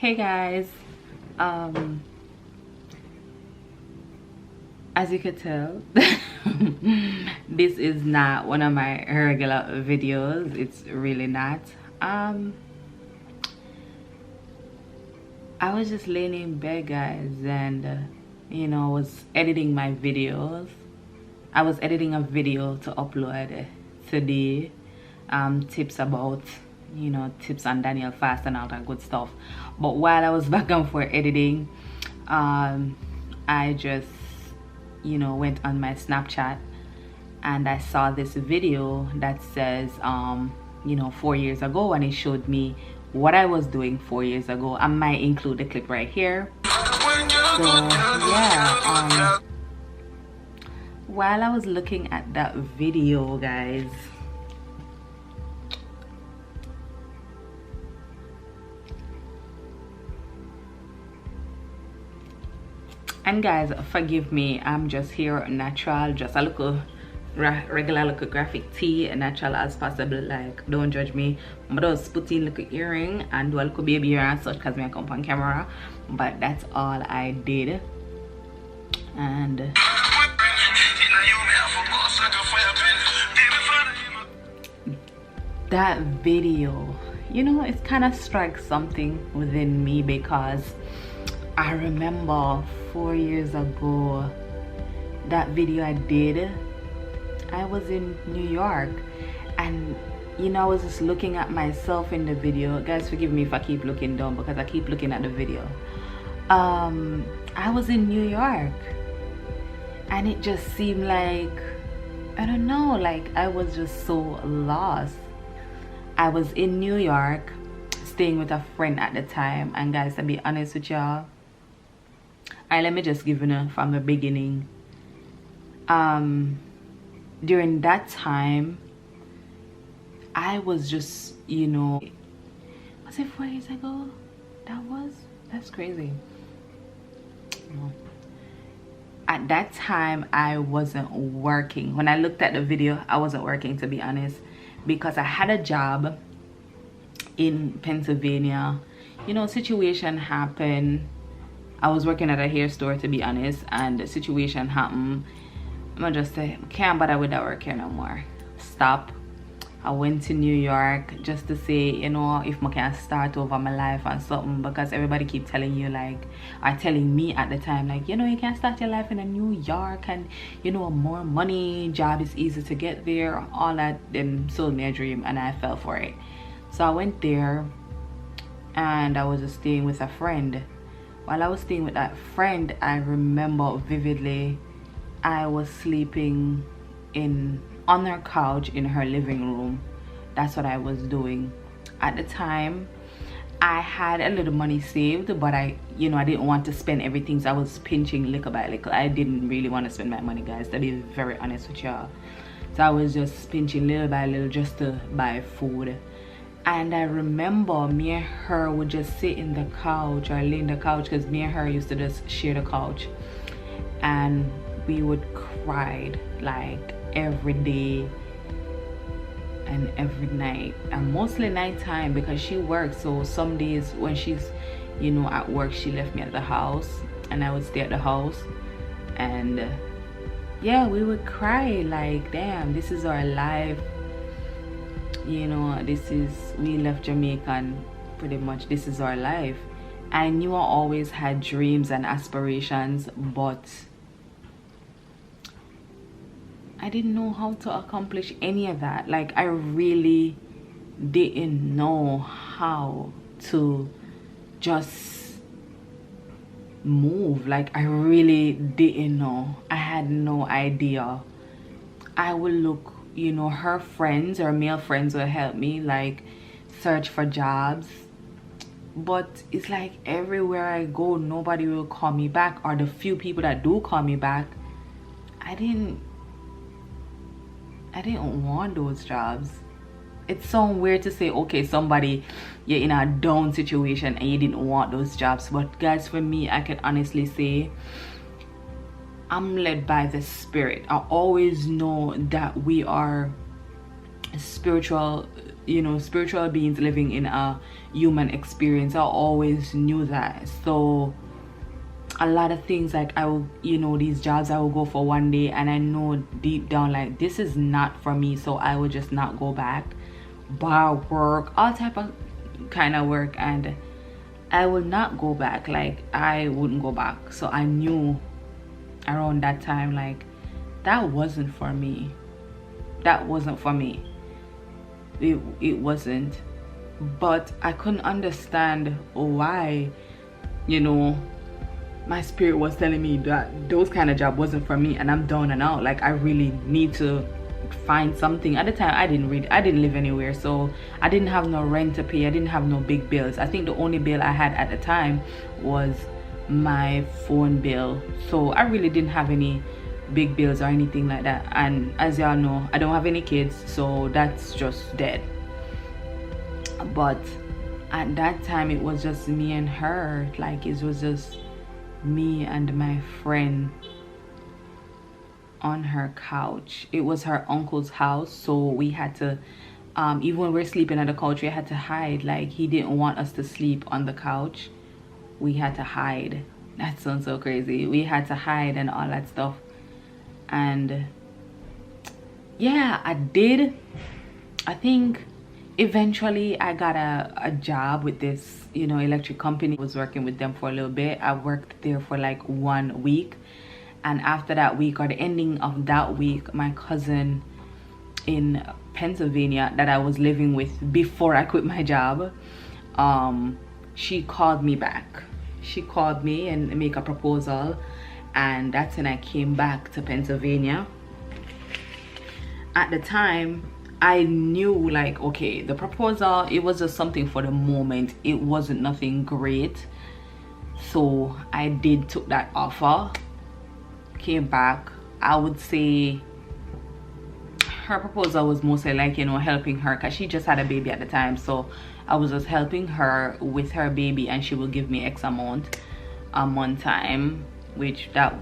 Hey guys, um, as you could tell, this is not one of my regular videos. It's really not. Um, I was just laying in bed, guys, and was editing my videos. I was editing a video to upload today. Tips about tips on Daniel Fast and all that good stuff. But while I was back and forth editing, I just went on my Snapchat and I saw this video that says 4 years ago, and it showed me what I was doing 4 years ago. I might include the clip right here. So yeah, while I was looking at that video, guys, and guys, forgive me, I'm just here natural, just a little regular little graphic tee, natural as possible. Like, don't judge me. I just put in little earring and do a little baby hair and such because I come on camera, but that's all I did. And that video, it kind of strikes something within me, because I remember 4 years ago, that video I did, I was in New York, and I was just looking at myself in the video. Guys, forgive me if I keep looking down because I keep looking at the video. I was in New York, and it just seemed like, I don't know, like I was just so lost. I was in New York staying with a friend at the time, and guys, to be honest with y'all, let me just give you from the beginning. During that time, I was just, was it 4 years ago? That's crazy. No. At that time, I wasn't working. When I looked at the video, I wasn't working, to be honest, because I had a job in Pennsylvania. Situation happened. I was working at a hair store, to be honest, and the situation happened. I'm gonna just say, can't bother with that work here no more. Stop. I went to New York just to say, if I can start over my life and something, because everybody keep telling you, like, or telling me at the time, like, you can start your life in a New York, and more money, job is easy to get there, all that. Them sold me a dream, and I fell for it. So I went there, and I was just staying with a friend. While I was staying with that friend, I remember vividly, I was sleeping on her couch in her living room. That's what I was doing. At the time, I had a little money saved, but I didn't want to spend everything, so I was pinching little by little. I didn't really want to spend my money, guys, to be very honest with y'all. So I was just pinching little by little just to buy food. And I remember me and her would just sit in the couch or lay in the couch, because me and her used to just share the couch, and we would cry like every day and every night, and mostly nighttime, because she works. So some days when she's at work, she left me at the house and I would stay at the house, and yeah, we would cry like, damn, this is our life. We left Jamaica, and pretty much this is our life. I knew I always had dreams and aspirations, but I didn't know how to accomplish any of that. Like, I really didn't know how to just move. Like, I really didn't know. I had no idea. I would look, her friends or male friends will help me, like, search for jobs, but it's like everywhere I go, nobody will call me back, or the few people that do call me back, I didn't want those jobs. It's so weird to say, okay, somebody, you're in a down situation and you didn't want those jobs, but guys, for me, I can honestly say I'm led by the Spirit. I always know that we are spiritual spiritual beings living in a human experience. I always knew that. So a lot of things, like I will, these jobs I will go for one day and I know deep down like this is not for me, so I would just not go back. Bar work, all type of kind of work, and I will not go back. Like I wouldn't go back. So I knew around that time like that wasn't for me. That wasn't for me. It wasn't. But I couldn't understand why, my spirit was telling me that those kind of job wasn't for me, and I'm down and out. Like I really need to find something. At the time I didn't live anywhere, so I didn't have no rent to pay. I didn't have no big bills. I think the only bill I had at the time was my phone bill, so I really didn't have any big bills or anything like that. And as y'all know, I don't have any kids, so that's just dead. But at that time it was just me and her. Like it was just me and my friend on her couch. It was her uncle's house, so we had to even when we're sleeping on the couch, we had to hide. Like he didn't want us to sleep on the couch. We had to hide. That sounds so crazy. We had to hide and all that stuff. And yeah, I think eventually I got a job with this electric company. I was working with them for a little bit. I worked there for like 1 week, and after that week, or the ending of that week, my cousin in Pennsylvania that I was living with before I quit my job, she called me back. She called me and make a proposal, and that's when I came back to Pennsylvania. At the time I knew like, okay, the proposal, it was just something for the moment. It wasn't nothing great. So I did took that offer, came back. I would say her proposal was mostly like, helping her, because she just had a baby at the time. So I was just helping her with her baby, and she will give me X amount a month time, which that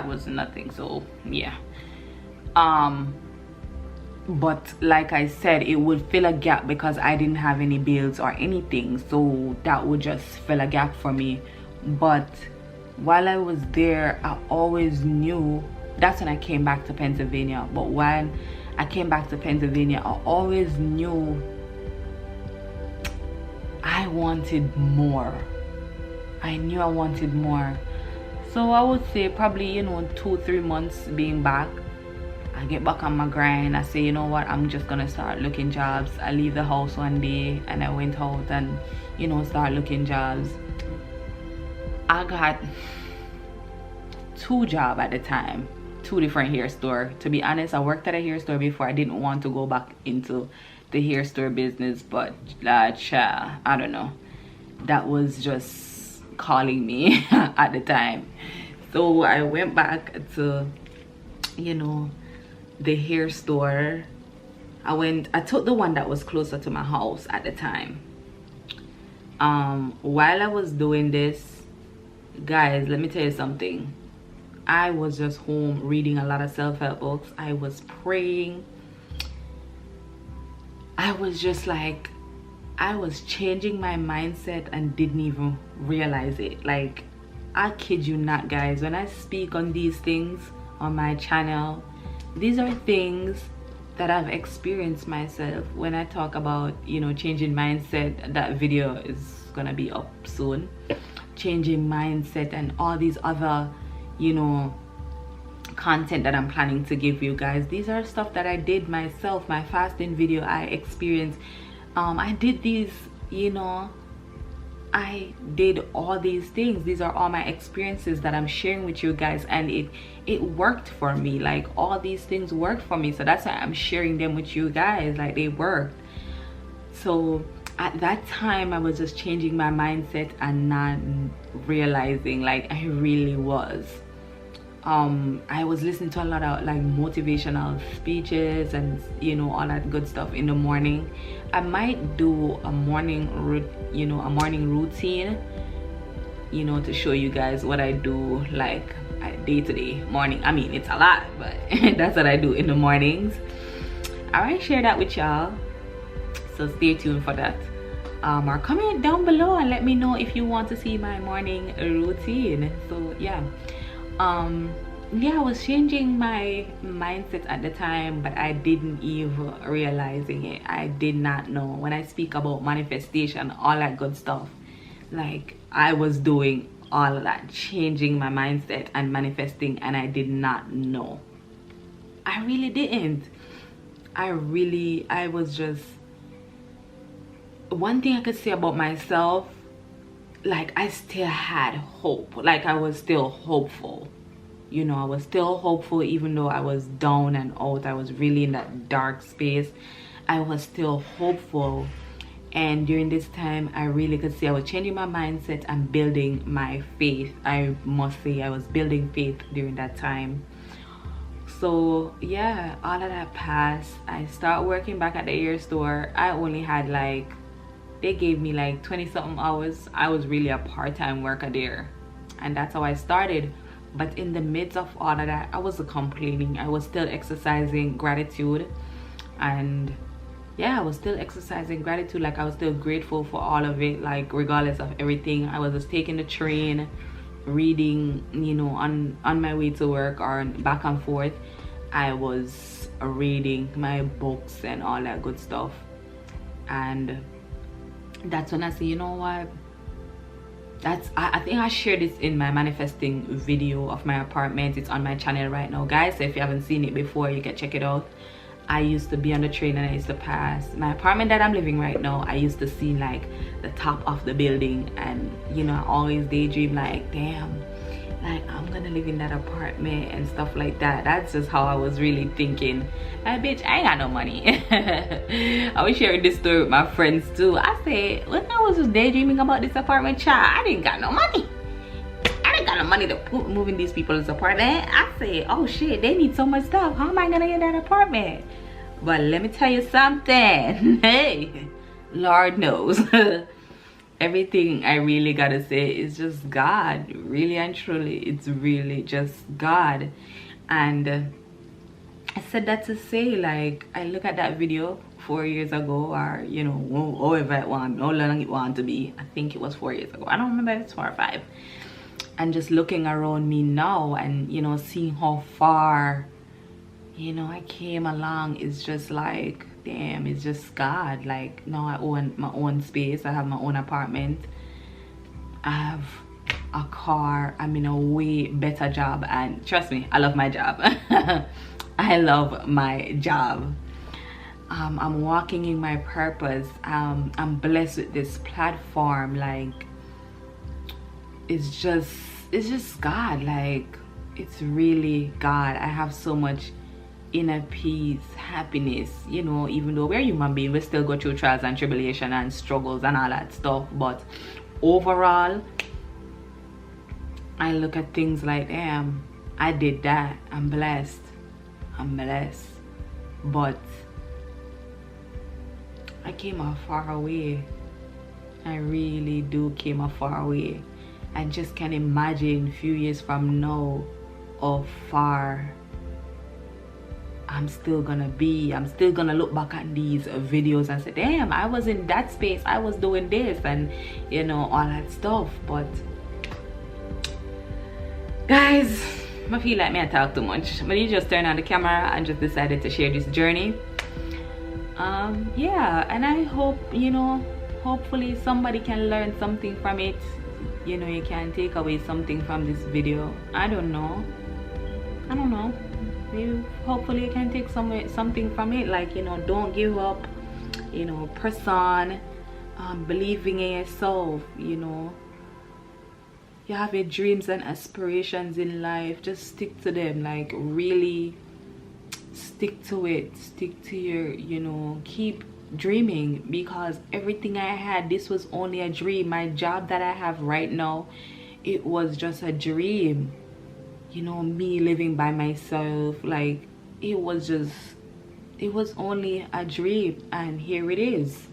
was nothing. So yeah. But like I said, it would fill a gap because I didn't have any bills or anything, so that would just fill a gap for me. But while I was there, I always knew, that's when I came back to Pennsylvania, but when I came back to Pennsylvania, I always knew I wanted more. I knew I wanted more. So I would say probably 2-3 months being back, I get back on my grind. I say, you know what, I'm just gonna start looking jobs. I leave the house one day and I went out and start looking jobs. I got 2 jobs at the time, 2 different hair store. To be honest, I worked at a hair store before. I didn't want to go back into the hair store business, but I don't know, that was just calling me at the time. So I went back to the hair store. I took the one that was closer to my house at the time. While I was doing this, guys, let me tell you something. I was just home reading a lot of self-help books. I was praying. I was just like, I was changing my mindset and didn't even realize it. Like, I kid you not, guys, when I speak on these things on my channel, these are things that I've experienced myself. When I talk about changing mindset, that video is gonna be up soon. Changing mindset and all these other content that I'm planning to give you guys, these are stuff that I did myself. My fasting video, I experienced. I did these, I did all these things. These are all my experiences that I'm sharing with you guys, and it worked for me. Like, all these things worked for me, so that's why I'm sharing them with you guys. Like, they worked. So at that time, I was just changing my mindset and not realizing, like, I really was. I was listening to a lot of like motivational speeches and all that good stuff in the morning. I might do a morning routine to show you guys what I do, like day to day morning. I mean, it's a lot, but that's what I do in the mornings. I might share that with y'all. so stay tuned for that. Or comment down below and let me know if you want to see my morning routine. So yeah, yeah, I was changing my mindset at the time, but I didn't even realizing it. I did not know. When I speak about manifestation, all that good stuff, like I was doing all of that, changing my mindset and manifesting, and I did not know. I really didn't. I was just, one thing I could say about myself, like I still had hope. Like I was still hopeful. You know, I was still hopeful even though I was down and out. I was really in that dark space. I was still hopeful. And during this time, I really could say I was changing my mindset and building my faith. I must say I was building faith during that time. So yeah, all of that passed. I started working back at the hair store. I only had like, they gave me like 20 something hours. I was really a part-time worker there, and that's how I started. But in the midst of all of that, I wasn't complaining. I was still exercising gratitude. And yeah, I was still exercising gratitude. Like I was still grateful for all of it, like regardless of everything. I was just taking the train, reading, you know, on my way to work or back and forth. I was reading my books and all that good stuff. And that's when I say, you know what, I think I shared this in my manifesting video of my apartment. It's on my channel right now, guys, so if you haven't seen it before, you can check it out. I used to be on the train and I used to pass my apartment that I'm living right now. I used to see like the top of the building, and you know, I always daydream like, damn, like I'm gonna live in that apartment and stuff like that. That's just how I was really thinking. And bitch, I ain't got no money. I was sharing this story with my friends too. I said, when I was just daydreaming about this apartment, child, I didn't got no money. I didn't got no money to move in these people's apartment. I said, oh shit, they need so much stuff. How am I gonna get that apartment? But let me tell you something. Hey, Lord knows. Everything I really gotta say is just God. Really and truly, it's really just God. And I said that to say, like, I look at that video 4 years ago, or you know, however it want, how long it want to be. I think it was 4 years ago. I don't remember if it's 4 or 5. And just looking around me now and, you know, seeing how far, you know, I came along, is just like, damn, it's just God. Like now I own my own space. I have my own apartment. I have a car. I'm in a way better job, and trust me, I love my job. I love my job. I'm walking in my purpose. I'm blessed with this platform. Like it's just God. Like it's really God. I have so much inner peace, happiness, you know, even though we're human beings, we still go through trials and tribulation and struggles and all that stuff. But overall, I look at things like, damn, I did that. I'm blessed. But I came a far away. I really do came a far way. I just can't imagine a few years from now how far I'm still gonna be. I'm still gonna look back at these videos and say, damn, I was in that space, I was doing this, and you know, all that stuff. But guys, I feel like I talk too much, but you just turned on the camera and just decided to share this journey. Yeah, and I hope, you know, hopefully somebody can learn something from it. You know, you can take away something from this video. I don't know, maybe hopefully you can take something from it, like, you know, don't give up, you know, press on, believing in yourself. You know, you have your dreams and aspirations in life, just stick to them. Like really stick to it, stick to your, you know, keep dreaming, because everything I had, this was only a dream. My job that I have right now, it was just a dream. You know, me living by myself, like it was only a dream, and here it is.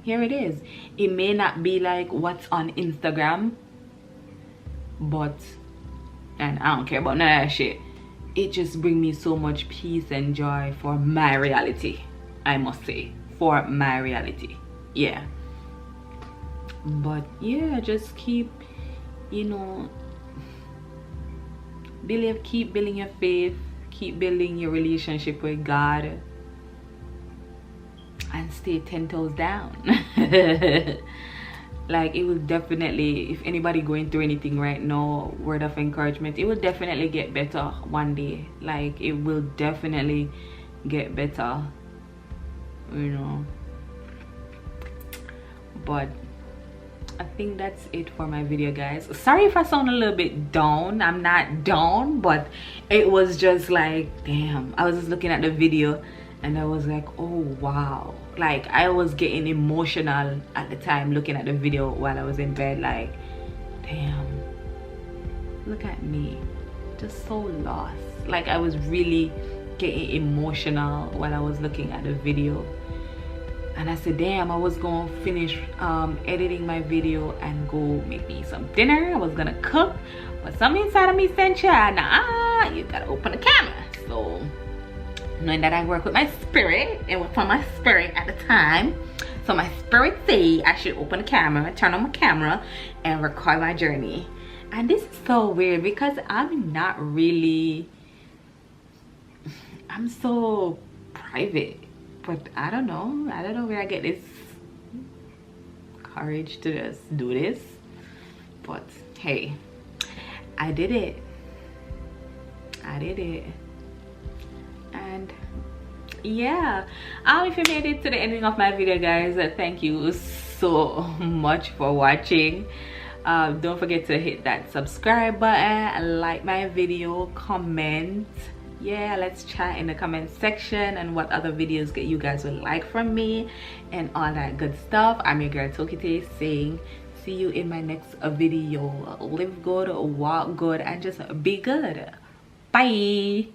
It may not be like what's on Instagram, but, and I don't care about none of that shit. It just brings me so much peace and joy for my reality, I must say, for my reality. Yeah, but yeah, just keep, you know, keep building your faith, keep building your relationship with God, and stay 10 toes down. Like, it will definitely, if anybody going through anything right now, word of encouragement, it will definitely get better one day. Like, it will definitely get better, you know. But I think that's it for my video, guys. Sorry if I sound a little bit down. I'm not down, but it was just like, damn, I was just looking at the video and I was like, oh wow. Like, I was getting emotional at the time looking at the video while I was in bed. Like, damn, look at me, just so lost. Like, I was really getting emotional while I was looking at the video. And I said, damn, I was gonna finish editing my video and go make me some dinner. I was gonna cook, but something inside of me said, nah, you gotta open the camera. So, knowing that I work with my spirit, it was from my spirit at the time. So my spirit said I should open the camera, turn on my camera, and record my journey. And this is so weird because I'm not really, I'm so private. But I don't know where I get this courage to just do this. But hey, I did it. And yeah, if you made it to the ending of my video, guys, thank you so much for watching. Don't forget to hit that subscribe button, like my video, comment. Yeah, let's chat in the comment section and what other videos you guys would like from me and all that good stuff. I'm your girl Tokite saying see you in my next video. Live good, walk good, and just be good. Bye.